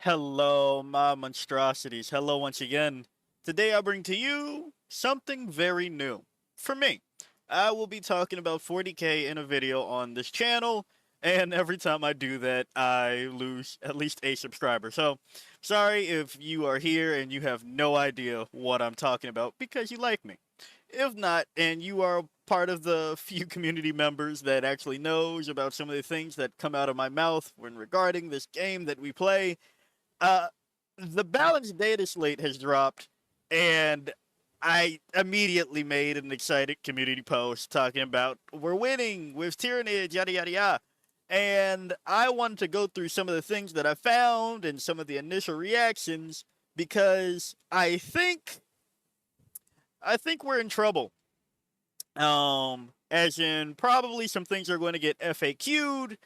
Hello, my monstrosities. Hello once again. Today I bring to you something very new. For me, I will be talking about 40k in a video on this channel, and every time I do that, I lose at least a subscriber. So, sorry if you are here and you have no idea what I'm talking about because you like me. If not, and you are part of the few community members that actually knows about some of the things that come out of my mouth when regarding this game that we play, uh, the balanced data slate has dropped, and I immediately made an excited community post talking about we're winning with Tyranids, yada yada yada. And I wanted to go through some of the things that I found and some of the initial reactions because I think we're in trouble. As in probably some things are going to get FAQ'd,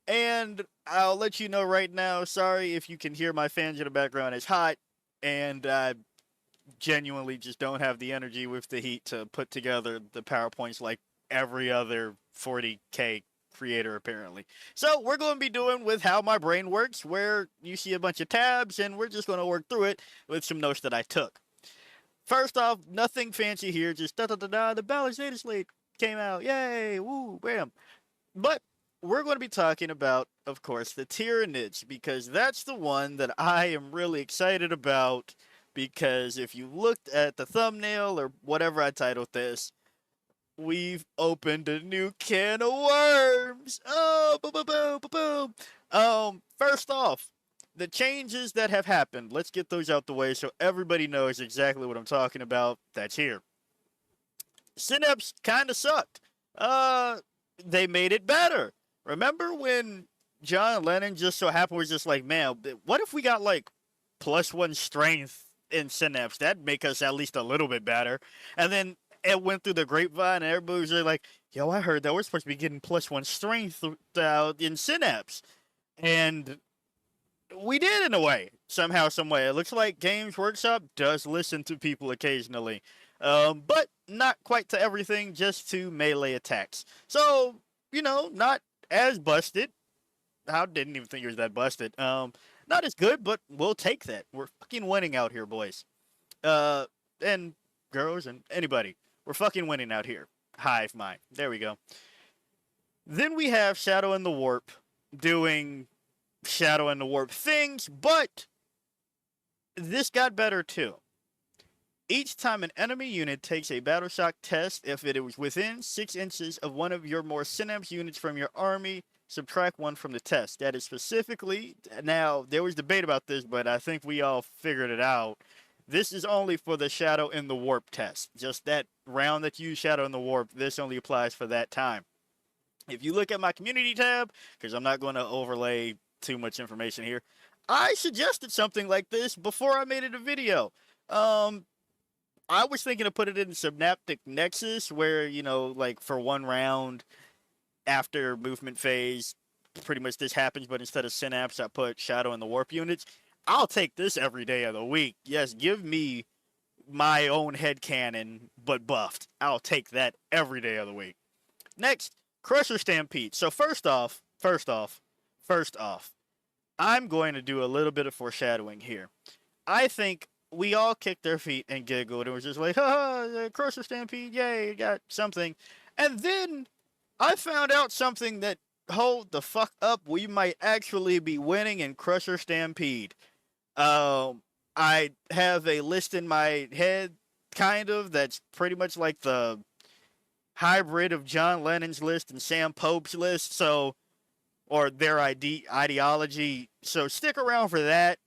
and I'll let you know right now. Sorry if you can hear my fans in the background. It's hot, and I genuinely just don't have the energy with the heat to put together the PowerPoints like every other 40k creator, apparently. So we're going to be doing with how my brain works, where you see a bunch of tabs, and we're just going to work through it with some notes that I took. First off, nothing fancy here, just da da da da. The balanced data slate came out. Yay! Woo! Bam! But we're going to be talking about, of course, the Tyranids, because that's the one that I am really excited about. Because if you looked at the thumbnail or whatever I titled this, we've opened a new can of worms. Oh, boom, boom, boom, boom, boom. First off, the changes that have happened. Let's get those out the way so everybody knows exactly what I'm talking about. That's here. Synapse kind of sucked. Uh, they made it better. Remember when John Lennon just so happened was just like, man, what if we got like +1 strength in Synapse? That'd make us at least a little bit better. And then it went through the grapevine, and everybody was really like, yo, I heard that we're supposed to be getting +1 strength in Synapse. And we did in a way, somehow, some way. It looks like Games Workshop does listen to people occasionally, but not quite to everything, just to melee attacks. So not as busted. I didn't even think it was that busted. Not as good, but we'll take that. We're fucking winning out here, boys. And girls and anybody. We're fucking winning out here. Hive mind. There we go. Then we have Shadow and the Warp doing Shadow and the Warp things, but this got better too. Each time an enemy unit takes a battle shock test, if it was within 6 inches of one of your more synapse units from your army, subtract 1 from the test. That is specifically, now there was debate about this, but I think we all figured it out. This is only for the Shadow in the Warp test. Just that round that you use Shadow in the Warp, this only applies for that time. If you look at my community tab, because I'm not going to overlay too much information here, I suggested something like this before I made it a video. Um, I was thinking of put it in Synaptic Nexus, where like for 1 round after movement phase, pretty much this happens. But instead of Synapse, I put Shadow and the Warp units. I'll take this every day of the week. Yes, give me my own headcanon, but buffed. I'll take that every day of the week. Next, Crusher Stampede. So first off, I'm going to do a little bit of foreshadowing here. I think we all kicked their feet and giggled and was just like, ha, Crusher Stampede, yay, got something. And then I found out something that, hold the fuck up, we might actually be winning in Crusher Stampede. I have a list in my head, kind of, that's pretty much like the hybrid of John Lennon's list and Sam Pope's list, so, or their ideology. So stick around for that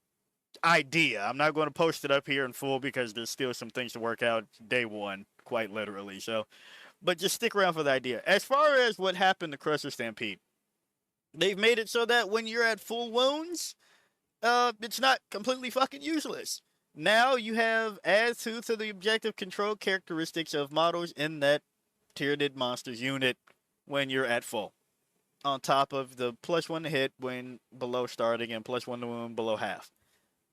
idea. I'm not going to post it up here in full because there's still some things to work out day one, quite literally. So, but just stick around for the idea. As far as what happened to Crusher Stampede, they've made it so that when you're at full wounds, it's not completely fucking useless. Now you have add to the objective control characteristics of models in that Tyranid monsters unit when you're at full. On top of the +1 to hit when below starting and +1 to wound below half.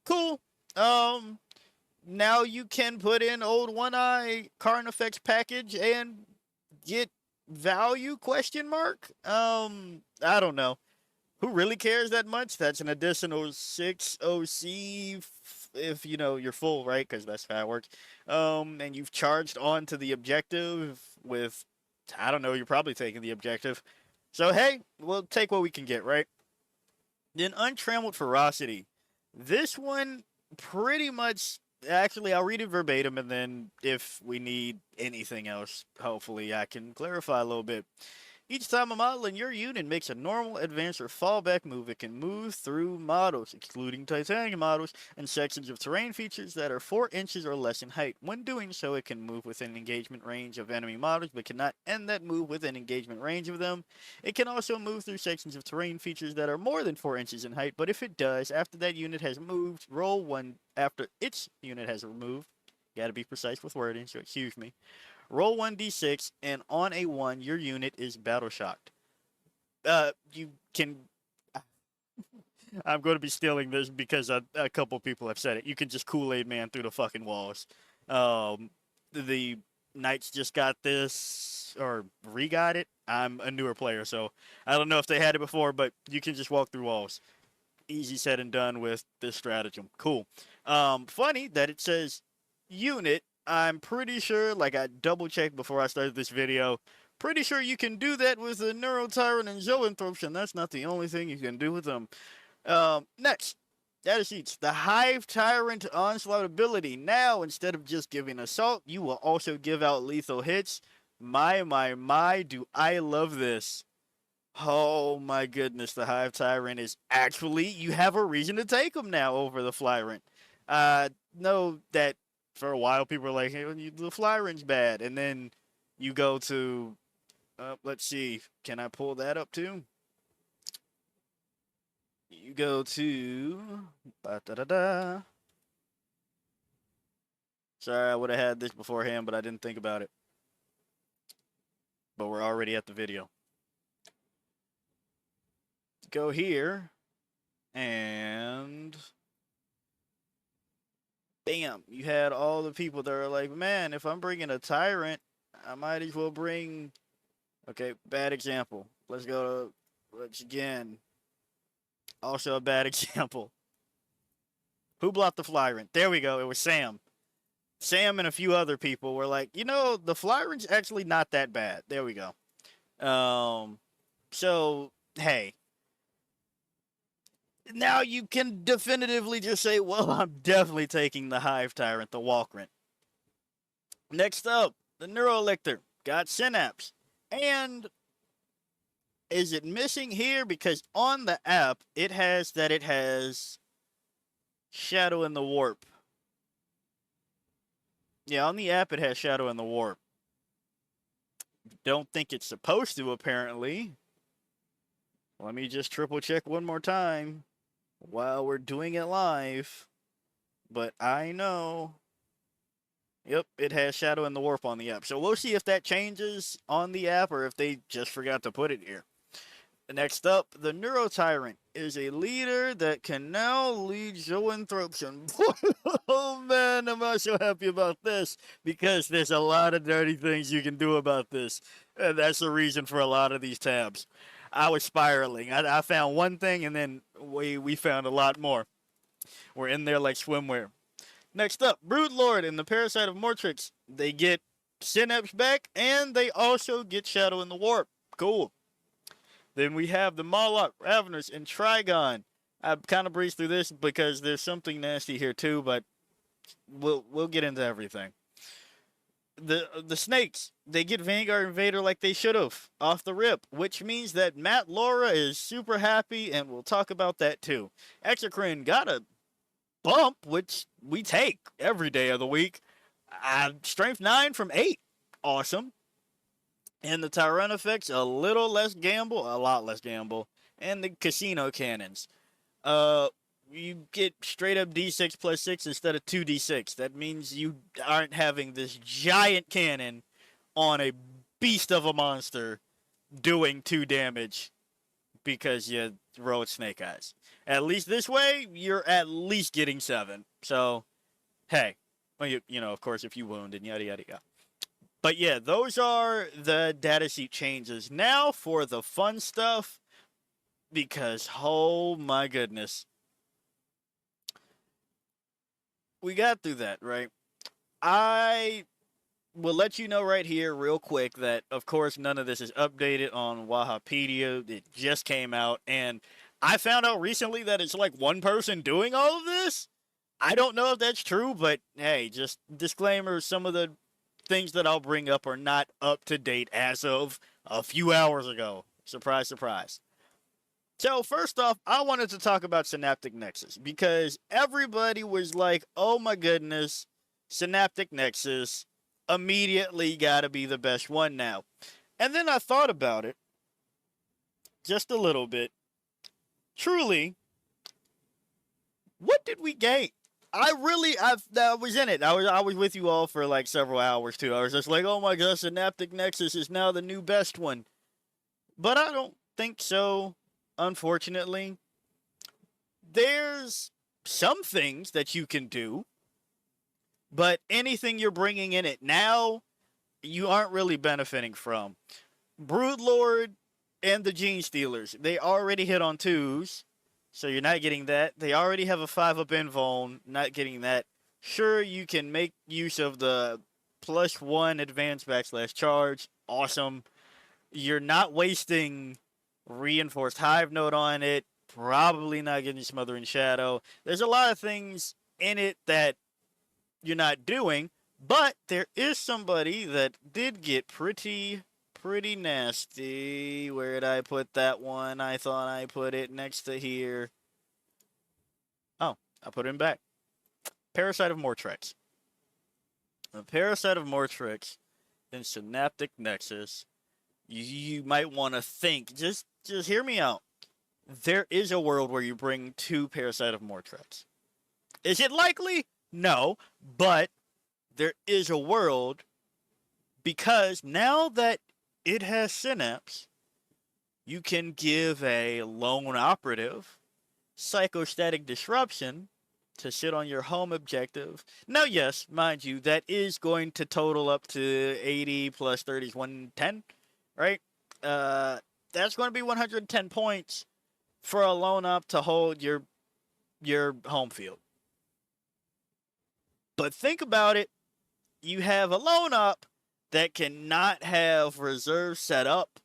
Cool. Um, Now you can put in old One Eye Karn Effects package and get value? Question mark. I don't know. who really cares that much? That's an additional 6 OC if you know you're full, right? Because that's how it works. And you've charged on to the objective with, I don't know, you're probably taking the objective. So hey, we'll take what we can get, right? Then untrammeled ferocity. This one pretty much, actually I'll read it verbatim, and then if we need anything else, hopefully I can clarify a little bit. Each time a model in your unit makes a normal, advance, or fallback move, it can move through models, excluding titanium models, and sections of terrain features that are 4 inches or less in height. When doing so, it can move within engagement range of enemy models, but cannot end that move within engagement range of them. It can also move through sections of terrain features that are more than 4 inches in height, but if it does, after that unit has moved, roll 1 after its unit has moved. Gotta be precise with wording, so excuse me. Roll 1d6, and on a 1, your unit is battle shocked. You can. I'm going to be stealing this because a couple people have said it. You can just Kool-Aid Man through the fucking walls. The Knights just got this, or re-got it. I'm a newer player, so I don't know if they had it before, but you can just walk through walls. Easy said and done with this stratagem. Cool. Funny that it says unit. I'm pretty sure, like I double checked before I started this video, pretty sure you can do that with the Neuro Tyrant and Zoanthropes, and that's not the only thing you can do with them. Next, data sheets. The Hive Tyrant onslaught ability. Now, instead of just giving assault, you will also give out lethal hits. My, do I love this. Oh my goodness, the Hive Tyrant is actually, you have a reason to take him now over the Flyrant. Know that for a while people were like, hey, the Flyrant's bad, and then you go to, let's see, can I pull that up too? You go to, sorry, I would have had this beforehand, but I didn't think about it. But we're already at the video. Go here, and bam, you had all the people that are like, man, if I'm bringing a Tyrant, I might as well bring, okay, bad example. Let's go to, let's again, also a bad example. Who blocked the Flyrant? There we go, it was Sam. Sam and a few other people were like, you know, the Flyrant's actually not that bad. There we go. So, hey. Now you can definitively just say, well, I'm definitely taking the Hive Tyrant, the Walkrant. Next up, the Neurolictor. Got Synapse. And is it missing here? Because on the app, it has Shadow in the Warp. Yeah, on the app, it has Shadow in the Warp. Don't think it's supposed to, apparently. Let me just triple check one more time while we're doing it live. But I know. Yep, it has Shadow in the Warp on the app. So we'll see if that changes on the app or if they just forgot to put it here. Next up, the Neuro Tyrant is a leader that can now lead Zoanthropes. Oh man, am I so happy about this, because there's a lot of dirty things you can do about this. And that's the reason for a lot of these tabs. I was spiraling. I found one thing and then we found a lot more. We're in there like swimwear. Next up, Broodlord and the Parasite of Mortrix. They get Synapse back and they also get Shadow in the Warp. Cool. Then we have the Moloch, Raveners, and Trigon. I kind of breezed through this because there's something nasty here too, but we'll get into everything. The Snakes, they get Vanguard Invader like they should have off the rip, which means that Matt Laura is super happy, and we'll talk about that too. Exocrine got a bump, which we take every day of the week. Strength 9 from 8. Awesome. And the Tyrant effects, a little less gamble, a lot less gamble. And the Casino Cannons. You get straight up D6 plus 6 instead of 2D6. That means you aren't having this giant cannon on a beast of a monster doing 2 damage because you rolled Snake Eyes. At least this way, you're at least getting 7. So, hey. Well, you know, of course, if you wound and yada, yada, yada. But yeah, those are the datasheet changes. Now for the fun stuff. because, oh my goodness, we got through that, right? I will let you know right here, real quick, that of course none of this is updated on Wahapedia. It just came out, and I found out recently that it's like one person doing all of this. I don't know if that's true, but hey, just disclaimer, some of the things that I'll bring up are not up to date as of a few hours ago. Surprise, surprise. So, first off, I wanted to talk about Synaptic Nexus because everybody was like, oh my goodness, Synaptic Nexus immediately gotta be the best one now. And then I thought about it just a little bit. Truly, what did we gain? I was in it. I was with you all for like several hours too. I was just like, oh my gosh, Synaptic Nexus is now the new best one. But I don't think so, unfortunately. There's some things that you can do, but anything you're bringing in it now, you aren't really benefiting from. Broodlord and the Gene Stealers, they already hit on 2s, so you're not getting that. They already have a 5-up invuln, not getting that. Sure, you can make use of the +1 advanced / charge. Awesome. You're not wasting reinforced Hive node on it. Probably not getting Smothering Shadow. There's a lot of things in it that you're not doing, but there is somebody that did get pretty nasty. Where did I put that one? I thought I put it next to here. Oh, I put him back. Parasite of Mortrex. A Parasite of Mortrex in Synaptic Nexus. You might want to think. Just hear me out. There is a world where you bring 2 Parasite of Mortrex. Is it likely? No, but there is a world because now that it has Synapse, you can give a lone operative Psychostatic Disruption to sit on your home objective. Now, yes, mind you, that is going to total up to 80 plus 30 is 110, right? That's going to be 110 points for a lone op to hold your home field. But think about it. You have a lone op that cannot have reserve set up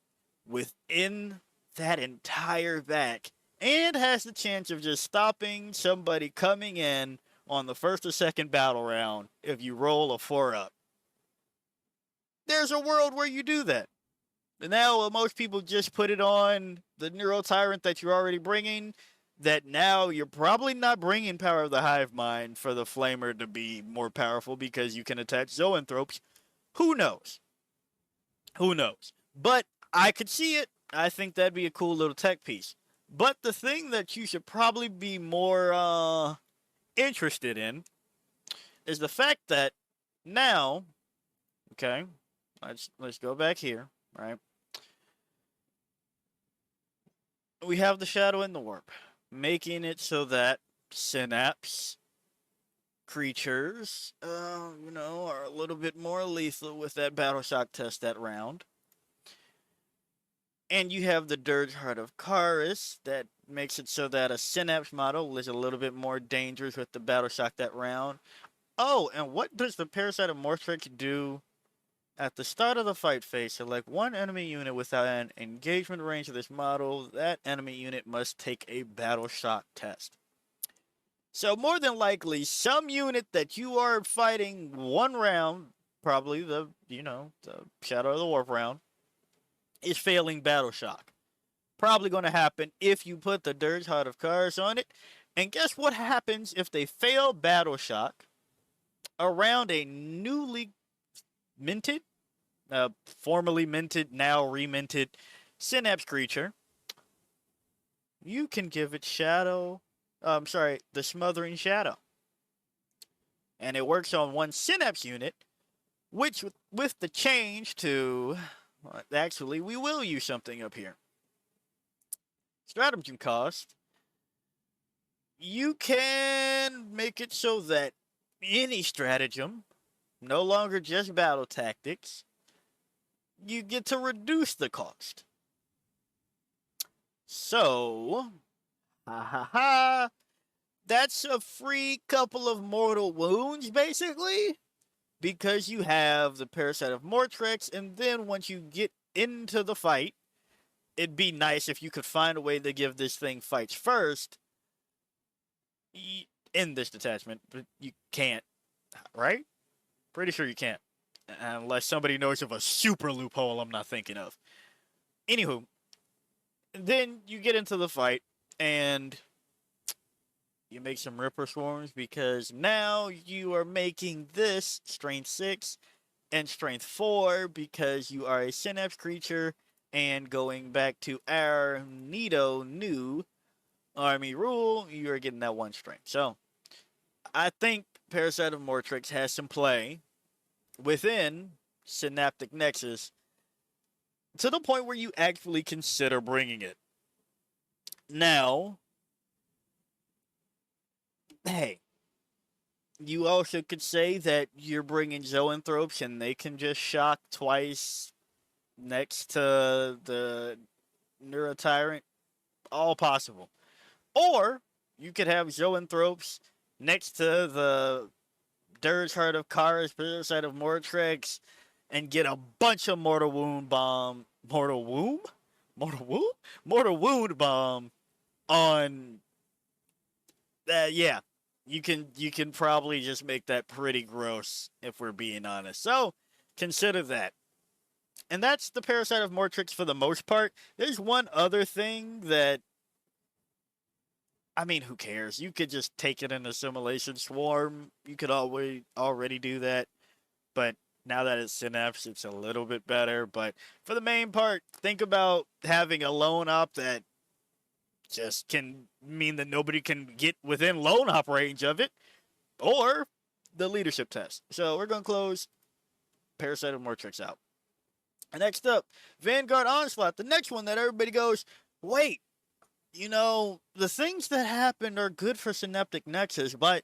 within that entire back and has the chance of just stopping somebody coming in on the first or second battle round if you roll a 4-up. There's a world where you do that. And now most people just put it on the Neuro Tyrant that you're already bringing, that now you're probably not bringing Power of the Hive Mind for the Flamer to be more powerful because you can attach Zoanthropes. Who knows? Who knows? But I could see it. I think that'd be a cool little tech piece. But the thing that you should probably be more interested in is the fact that now, okay, let's go back here, right? We have the Shadow and the Warp, making it so that Synapse creatures, are a little bit more lethal with that Battle Shock test that round. And you have the Dirge Heart of Karis that makes it so that a Synapse model is a little bit more dangerous with the Battle Shock that round. Oh, and what does the Parasite of Mortrex do? At the start of the fight phase, select one enemy unit without an engagement range of this model. That enemy unit must take a Battle Shock test. So more than likely, some unit that you are fighting one round, probably the Shadow of the Warp round, is failing Battle Shock. Probably going to happen if you put the Dirge Heart of Karis on it. And guess what happens if they fail Battle Shock around a newly minted, formerly minted, now reminted Synapse creature? You can give it the Smothering Shadow. And it works on one Synapse unit, which with the change to, actually, we will use something up here. Stratagem cost. You can make it so that any stratagem, no longer just battle tactics, you get to reduce the cost. So, ha ha ha, that's a free couple of mortal wounds, basically, because you have the Parasite of Mortrex, and then once you get into the fight, it'd be nice if you could find a way to give this thing fights first in this detachment, but you can't, right? Pretty sure you can't. Unless somebody knows of a super loophole I'm not thinking of. Anywho, then you get into the fight, and you make some Ripper Swarms because now you are making this Strength 6 and Strength 4 because you are a Synapse creature, and going back to our new army rule, you are getting that 1 strength. So, I think Parasite of Mortrix has some play within Synaptic Nexus to the point where you actually consider bringing it. Now, hey, you also could say that you're bringing Zoanthropes and they can just shock twice next to the Neurotyrant. All possible. Or you could have Zoanthropes next to the Dirge Heart of Kara's Parasite of Mortrex and get a bunch of Mortal Wound Bomb. Mortal Wound? Mortal Wound? Mortal Wound Bomb on. Yeah. You can probably just make that pretty gross if we're being honest. So consider that. And that's the Parasite of Mortrix for the most part. There's one other thing that, I mean, who cares? You could just take it in Assimilation Swarm. You could already do that. But now that it's Synapse, it's a little bit better. But for the main part, think about having a lone op that just can mean that nobody can get within lone op range of it. Or the leadership test. So we're going to close Parasite of Mortrix out. And next up, Vanguard Onslaught. The next one that everybody goes, wait, the things that happened are good for Synaptic Nexus, but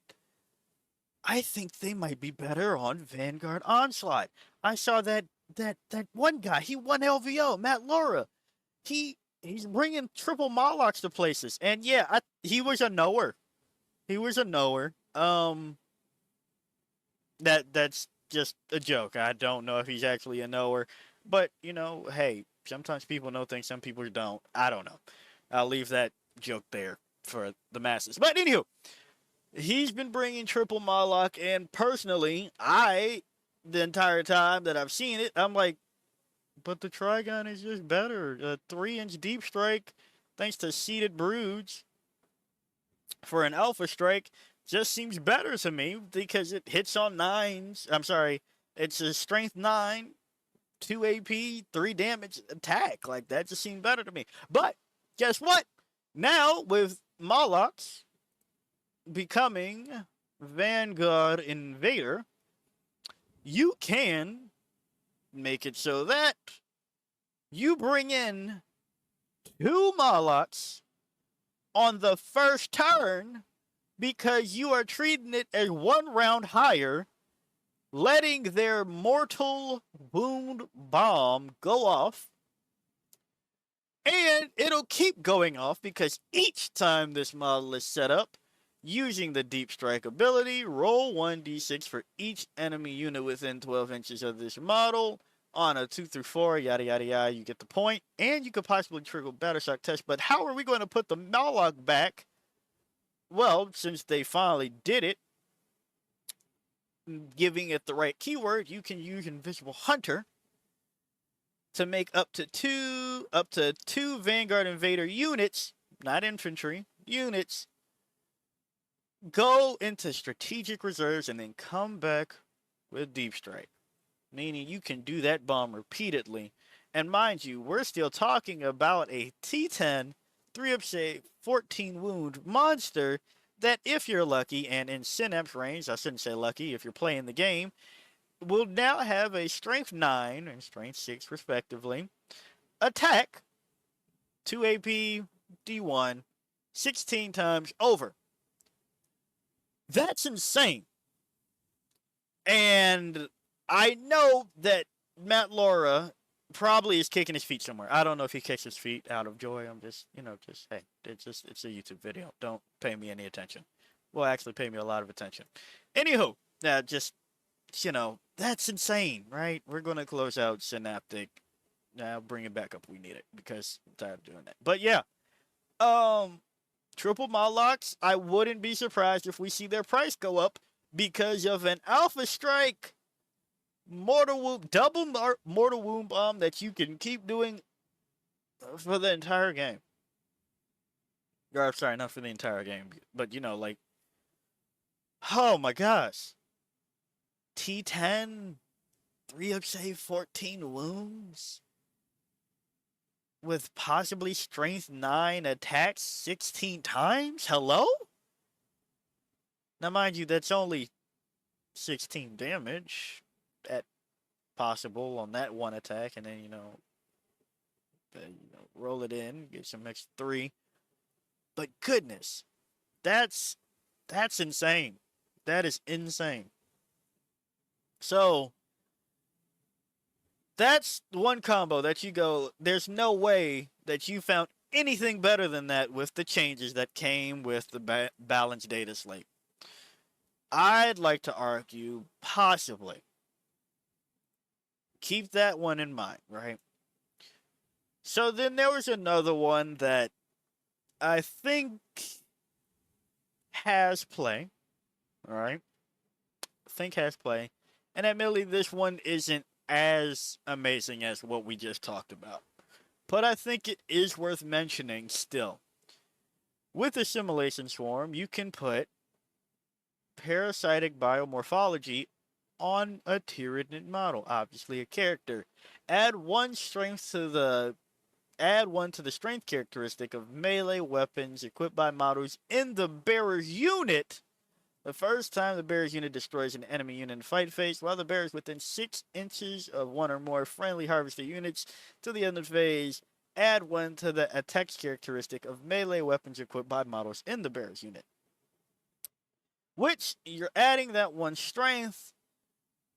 I think they might be better on Vanguard Onslaught. I saw that one guy, he won LVO, Matt Laura. He's bringing triple Molochs to places, and yeah, he was a knower. He was a knower. That's just a joke. I don't know if he's actually a knower, but hey, sometimes people know things, some people don't. I don't know. I'll leave that joke there for the masses. But anywho, he's been bringing triple Moloch, and personally, the entire time that I've seen it, I'm like, but the Trigon is just better. A 3-inch deep strike, thanks to Seated Broods, for an Alpha Strike, just seems better to me because it hits on 9s. I'm sorry, it's a Strength 9, 2 AP, 3 damage attack. Like, that just seemed better to me. But guess what? Now, with Molochs becoming Vanguard Invader, you can make it so that you bring in 2 Molochs on the first turn because you are treating it as 1 round higher, letting their Mortal Wound Bomb go off. And it'll keep going off because each time this model is set up, using the Deep Strike ability, roll 1d6 for each enemy unit within 12 inches of this model. On a 2 through 4, yada yada yada, you get the point. And you could possibly trigger Battle Shock Test. But how are we going to put the Moloch back? Well, since they finally did it, giving it the right keyword, you can use Invisible Hunter to make up to two Vanguard Invader units, not infantry, units, go into strategic reserves and then come back with Deep Strike. Meaning you can do that bomb repeatedly. And mind you, we're still talking about a T10, 3-up save, 14 wound monster that, if you're lucky and in Synapse range, I shouldn't say lucky, if you're playing the game, will now have a Strength 9 and Strength 6 respectively. Attack, 2 AP, D1, 16 times over. That's insane. And I know that Matt Laura probably is kicking his feet somewhere. I don't know if he kicks his feet out of joy. I'm just, hey, it's a YouTube video. Don't pay me any attention. Well, actually, pay me a lot of attention. Anywho, just that's insane, right? We're gonna close out Synaptic. Now bring it back up. We need it because I'm tired of doing that. But yeah, triple mod locks. I wouldn't be surprised if we see their price go up because of an Alpha Strike Mortal Wound, double Mortal Wound Bomb that you can keep doing for the entire game. Or, sorry, not for the entire game, but like, oh my gosh. T10, 3 of save, 14 wounds. With possibly strength 9 attacks 16 times? Hello? Now, mind you, that's only 16 damage at possible on that one attack, and then, roll it in, get some extra 3. But goodness, that's insane. That is insane. So, that's one combo that you go, there's no way that you found anything better than that with the changes that came with the balanced data slate. I'd like to argue, possibly, keep that one in mind, right? So then there was another one that I think has play, alright? I think has play. And admittedly, this one isn't as amazing as what we just talked about. But I think it is worth mentioning still. With Assimilation Swarm, you can put parasitic biomorphology on a Tyranid model, obviously a character. Add one to the strength characteristic of melee weapons equipped by models in the bearer's unit. The first time the bearer's unit destroys an enemy unit in fight phase, while the bearer is within 6 inches of one or more friendly harvested units to the end of phase, add one to the attack characteristic of melee weapons equipped by models in the bearer's unit. Which, you're adding that one strength,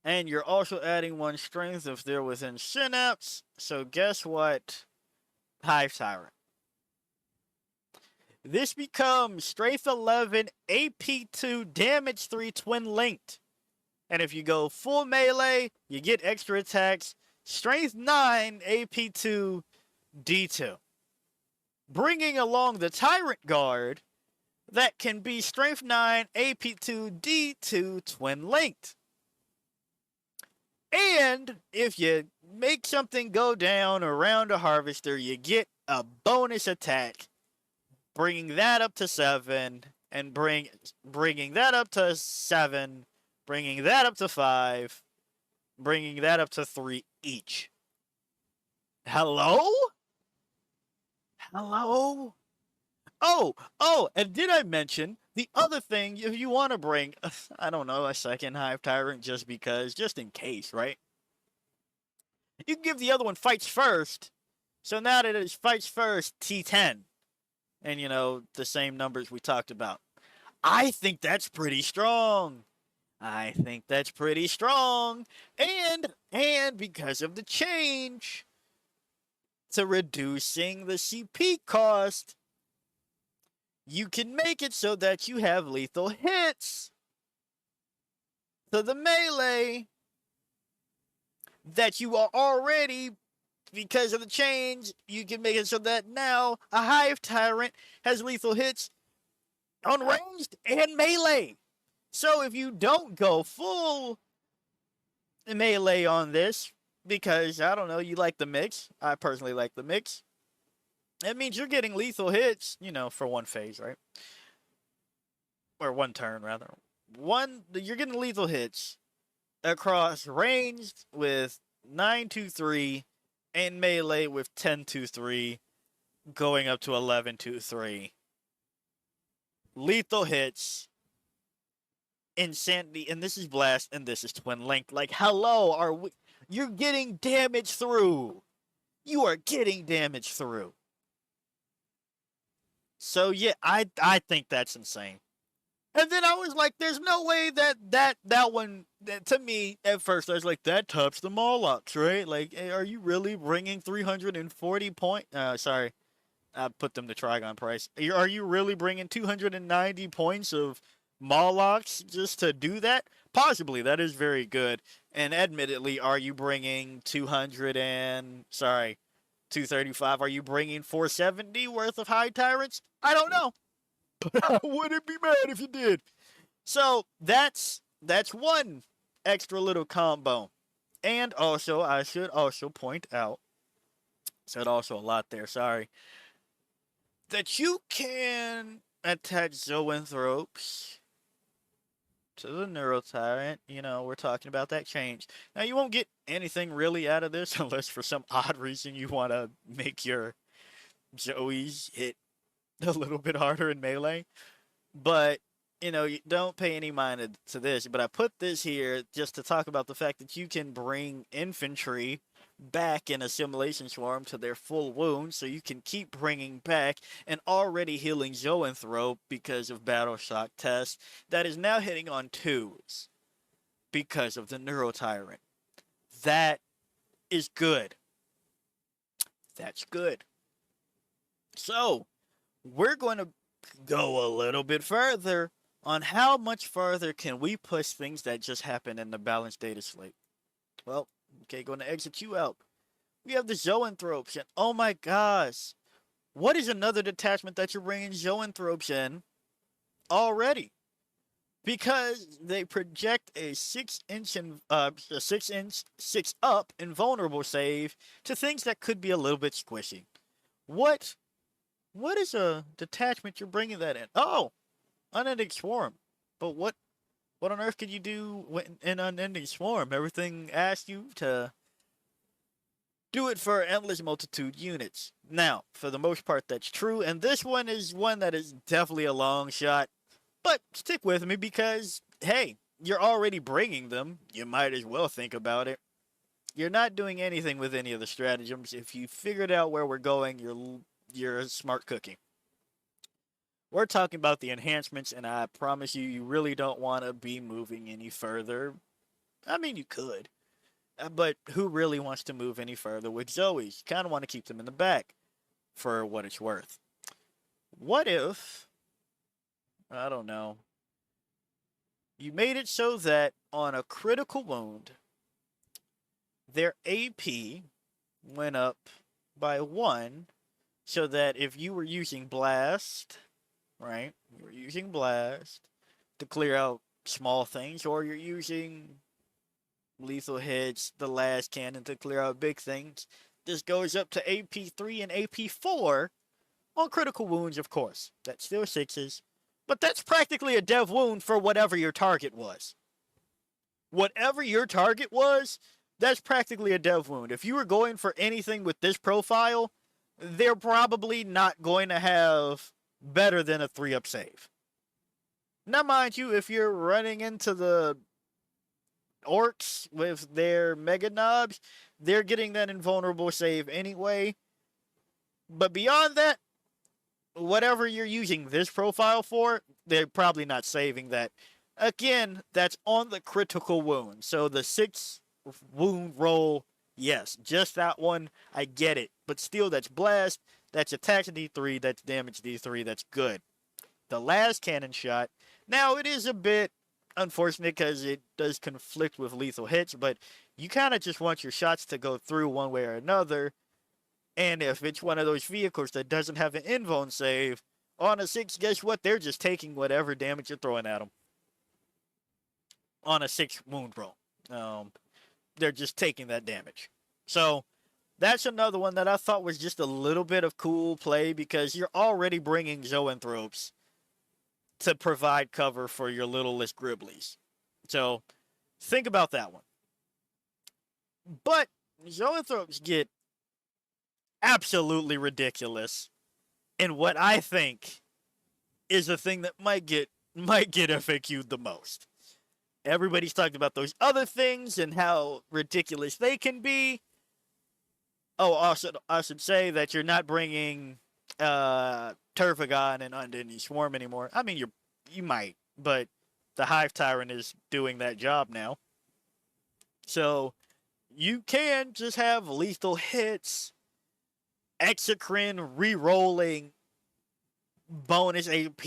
and you're also adding one strength if they're within synapse. So guess what? Hive Tyrant. This becomes Strength 11, AP2, Damage 3, Twin Linked. And if you go full melee, you get extra attacks. Strength 9, AP2, D2. Bringing along the Tyrant Guard, that can be Strength 9, AP2, D2, Twin Linked. And if you make something go down around a harvester, you get a bonus attack, bringing that up to 7, and bringing that up to 7, bringing that up to 5, bringing that up to 3 each. Hello? Hello? Oh, and did I mention the other thing, if you want to bring, I don't know, a second Hive Tyrant just in case, right? You can give the other one fights first, so now that it is fights first, T10. And, the same numbers we talked about. I think that's pretty strong. And because of the change to reducing the CP cost, you can make it so that you have lethal hits to the melee that you are already, because of the change, you can make it so that now a Hive Tyrant has lethal hits on ranged and melee. So if you don't go full melee on this, because, I don't know, you like the mix, I personally like the mix, that means you're getting lethal hits, for one phase, right? Or one turn, rather. You're getting lethal hits across ranged with 9-2-3 and melee with 10-2-3, going up to 11-2-3. Lethal hits, insanity, and this is blast, and this is twin link. Like, hello, you're getting damage through. You are getting damage through. So yeah, I think that's insane. And then I was like, there's no way that one, to me, at first, I was like, that tops the Morlocks, right? Like, are you really bringing 340 sorry, I put them to Trigon price. Are you really bringing 290 points of Morlocks just to do that? Possibly, that is very good. And admittedly, are you bringing 235? Are you bringing 470 worth of High Tyrants? I don't know. But I wouldn't be mad if you did. So that's one extra little combo. And also, I should also point out, said also a lot there, sorry, that you can attach zoanthropes to the Neurotyrant. You know, we're talking about that change. Now, you won't get anything really out of this unless for some odd reason you want to make your Zoes hit a little bit harder in melee. But, you know, you don't pay any mind to this. But I put this here just to talk about the fact that you can bring infantry back in Assimilation Swarm to their full wound, so you can keep bringing back an already healing Zoanthrope because of Battle Shock test that is now hitting on 2s because of the Neurotyrant. That is good. That's good. So, we're going to go a little bit further on how much further can we push things that just happened in the balanced data slate. Well, okay, going to execute out. We have the Zoanthropes, and oh my gosh, what is another detachment that you're bringing Zoanthropes in already? Because they project a 6-inch and 6 up invulnerable save to things that could be a little bit squishy. What is a detachment you're bringing that in? Oh, Unending Swarm. But what on earth could you do in Unending Swarm? Everything asked you to do it for endless multitude units. Now, for the most part, that's true, and this one is one that is definitely a long shot. But stick with me because, hey, you're already bringing them. You might as well think about it. You're not doing anything with any of the stratagems. If you figured out where we're going, you're a smart cookie. We're talking about the enhancements, and I promise you, you really don't want to be moving any further. I mean, you could. But who really wants to move any further with Zoes? You kind of want to keep them in the back for what it's worth. What if, I don't know, you made it so that on a critical wound, their AP went up by 1, so that if you were using Blast, right, you were using Blast to clear out small things, or you're using lethal hits, the last cannon to clear out big things, this goes up to AP3 and AP4 on critical wounds, of course. That's still 6s, but that's practically a dev wound for whatever your target was. Whatever your target was, that's practically a dev wound. If you were going for anything with this profile, they're probably not going to have better than a 3-up save. Now, mind you, if you're running into the orcs with their mega knobs, they're getting that invulnerable save anyway. But beyond that, whatever you're using this profile for, they're probably not saving that. Again, that's on the critical wound. So the 6 wound roll, yes, just that one, I get it. But still, that's blast, that's attack D3, that's damage D3, that's good. The last cannon shot, now it is a bit unfortunate because it does conflict with lethal hits, but you kind of just want your shots to go through one way or another. And if it's one of those vehicles that doesn't have an invuln save, on a 6, guess what? They're just taking whatever damage you're throwing at them. On a 6 wound roll. They're just taking that damage. So, that's another one that I thought was just a little bit of cool play because you're already bringing Zoanthropes to provide cover for your littlest Gribblies. So, think about that one. But Zoanthropes get absolutely ridiculous in what I think is the thing that might get FAQ'd the most. Everybody's talked about those other things and how ridiculous they can be. Oh, also, I should say that you're not bringing Turfagon and Unending Swarm anymore. I mean, you might, but the Hive Tyrant is doing that job now. So you can just have lethal hits, exocrine re-rolling, bonus AP.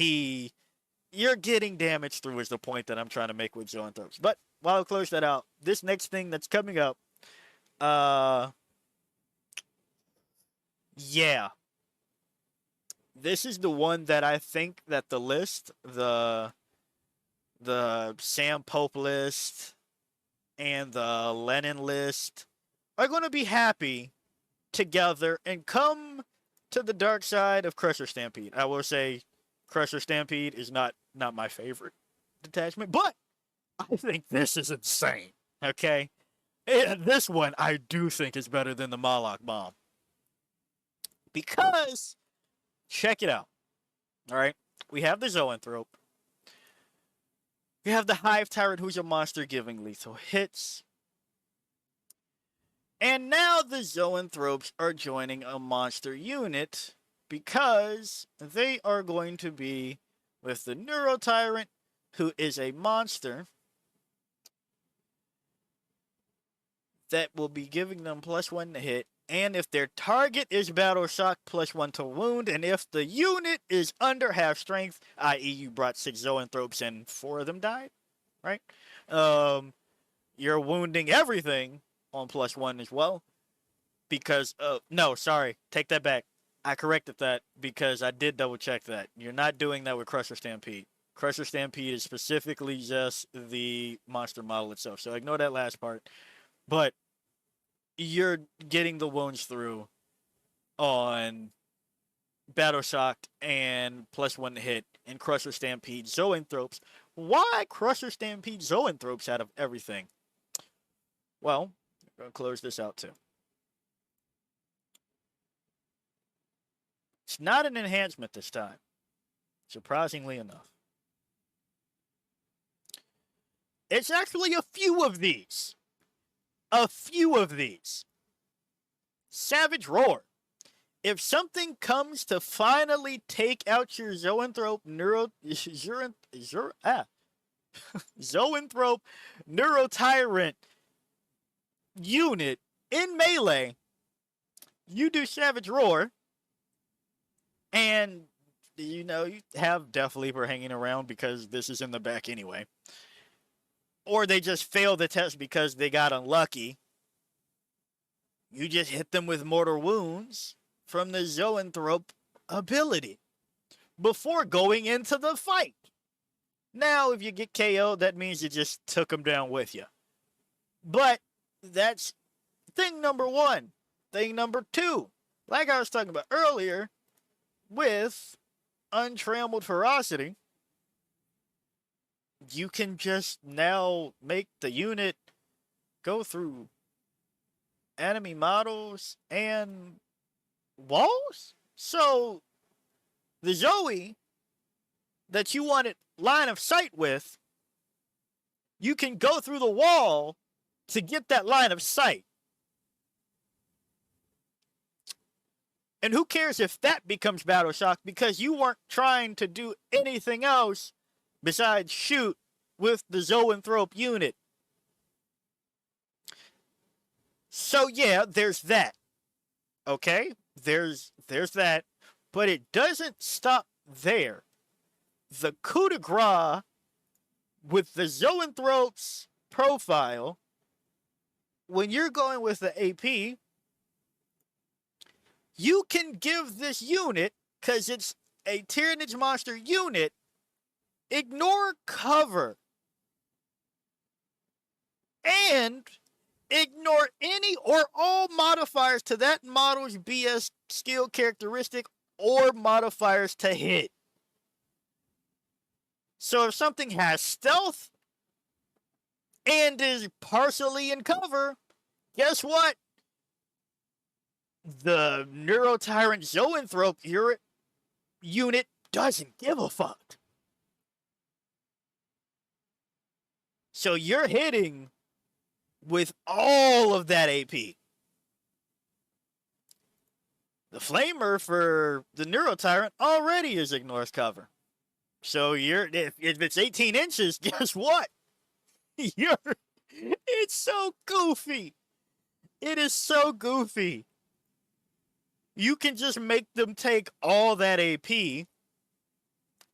You're getting damage through is the point that I'm trying to make with Zoanthropes. But while I close that out, this next thing that's coming up, yeah. This is the one that I think that the list, the Sam Pope list and the Lennon list are going to be happy together and come to the dark side of Crusher Stampede. I will say Crusher Stampede is not my favorite detachment, but I think this is insane. Okay? And this one I do think is better than the Moloch Bomb. Because, check it out. Alright? We have the Zoanthrope. We have the Hive Tyrant, who's a monster giving lethal hits. And now the Zoanthropes are joining a monster unit because they are going to be with the Neuro Tyrant, who is a monster that will be giving them +1 to hit. And if their target is battle shock, +1 to wound. And if the unit is under half strength, i.e. you brought 6 Zoanthropes and 4 of them died, right? You're wounding everything on +1 as well. Because, no, sorry, take that back. I corrected that because I did double check that. You're not doing that with Crusher Stampede. Crusher Stampede is specifically just the monster model itself. So ignore that last part. But you're getting the wounds through on Battle Shocked and +1 to hit in Crusher Stampede Zoanthropes. Why Crusher Stampede Zoanthropes out of everything? Well, we're going to close this out too. It's not an enhancement this time, surprisingly enough. It's actually a few of these. A few of these. Savage Roar. If something comes to finally take out your Zoanthrope Zoanthrope Neuro Tyrant unit in melee, you do Savage Roar, and you know you have Death Leaper hanging around because this is in the back anyway. Or they just failed the test because they got unlucky. You just hit them with mortal wounds from the Zoanthrope ability before going into the fight. Now, if you get KO'd, that means you just took them down with you. But that's thing number one. Thing number two, like I was talking about earlier, with Untrammeled Ferocity, you can just now make the unit go through enemy models and walls. So the Zoe that you wanted line of sight with, you can go through the wall to get that line of sight. And who cares if that becomes Battle Shock, because you weren't trying to do anything else besides shoot with the Zoanthrope unit. So yeah, there's that. Okay? There's that. But it doesn't stop there. The coup de grace with the Zoanthrope's profile, when you're going with the AP, you can give this unit, because it's a Tyranids monster unit, ignore cover. And ignore any or all modifiers to that model's BS skill characteristic or modifiers to hit. So if something has stealth and is partially in cover, guess what? The Neuro Tyrant Zoanthrope unit doesn't give a fuck. So you're hitting with all of that AP. The Flamer for the Neuro Tyrant already is ignores cover. So if it's 18 inches, guess what? You're it's so goofy. It is so goofy. You can just make them take all that AP,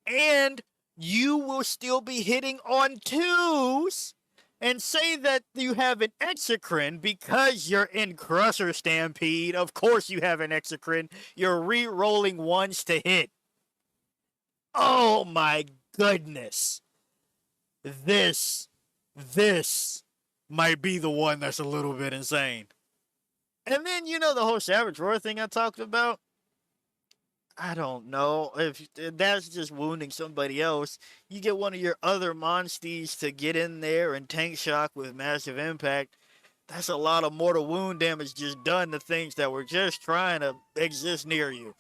and you will still be hitting on twos, and say that you have an exocrine because you're in Crusher Stampede. Of course you have an exocrine. You're re-rolling ones to hit. Oh my goodness. This might be the one that's a little bit insane. And then, the whole Savage Roar thing I talked about. I don't know if that's just wounding somebody else. You get one of your other monsties to get in there and tank shock with massive impact. That's a lot of mortal wound damage just done to things that were just trying to exist near you.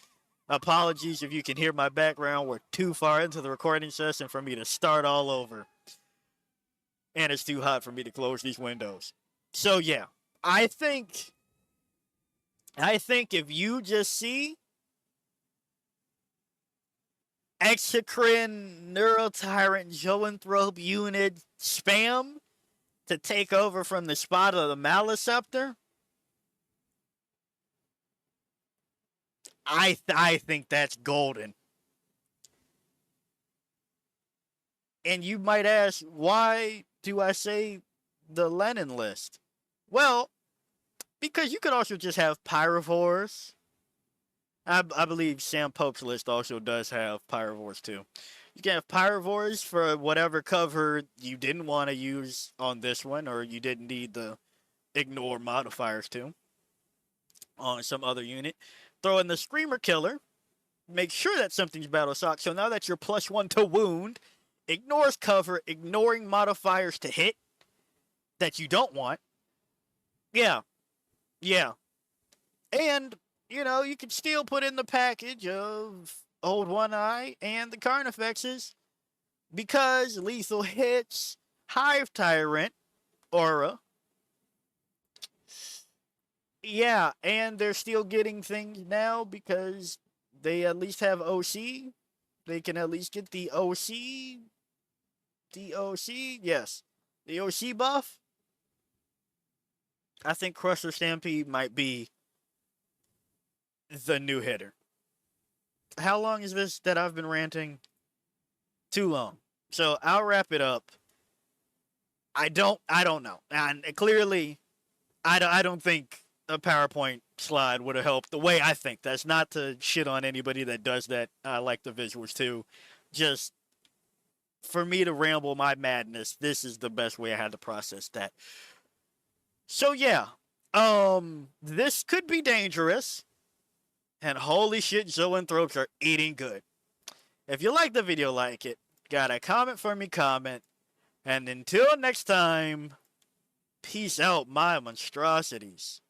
Apologies if you can hear my background. We're too far into the recording session for me to start all over. And it's too hot for me to close these windows. So yeah, I think if you just see Exocrine, Neurotyrant, Zoanthrope unit spam to take over from the spot of the Maleceptor, I think that's golden. And you might ask, why do I say the Lenin list? Well, because you could also just have Pyrovores. I believe Sam Pope's list also does have Pyrovores too. You can have Pyrovores for whatever cover you didn't want to use on this one, or you didn't need the ignore modifiers to on some other unit. Throw in the Screamer Killer. Make sure that something's battle shock. So now that you're +1 to wound, ignores cover, ignoring modifiers to hit that you don't want. Yeah. And you can still put in the package of Old One Eye and the Carnifexes, because lethal hits, Hive Tyrant, Aura. Yeah, and they're still getting things now because they at least have OC. They can at least get the OC. Yes. The OC buff. I think Crusher Stampede might be the new hitter. How long is this that I've been ranting? Too long. So I'll wrap it up. I don't know. And clearly, I don't think a PowerPoint slide would have helped the way I think. That's not to shit on anybody that does that. I like the visuals too. Just for me to ramble my madness, this is the best way I had to process that. So yeah, this could be dangerous. And holy shit, Zoanthropes are eating good. If you like the video, like it. Got a comment for me, comment. And until next time, peace out, my monstrosities.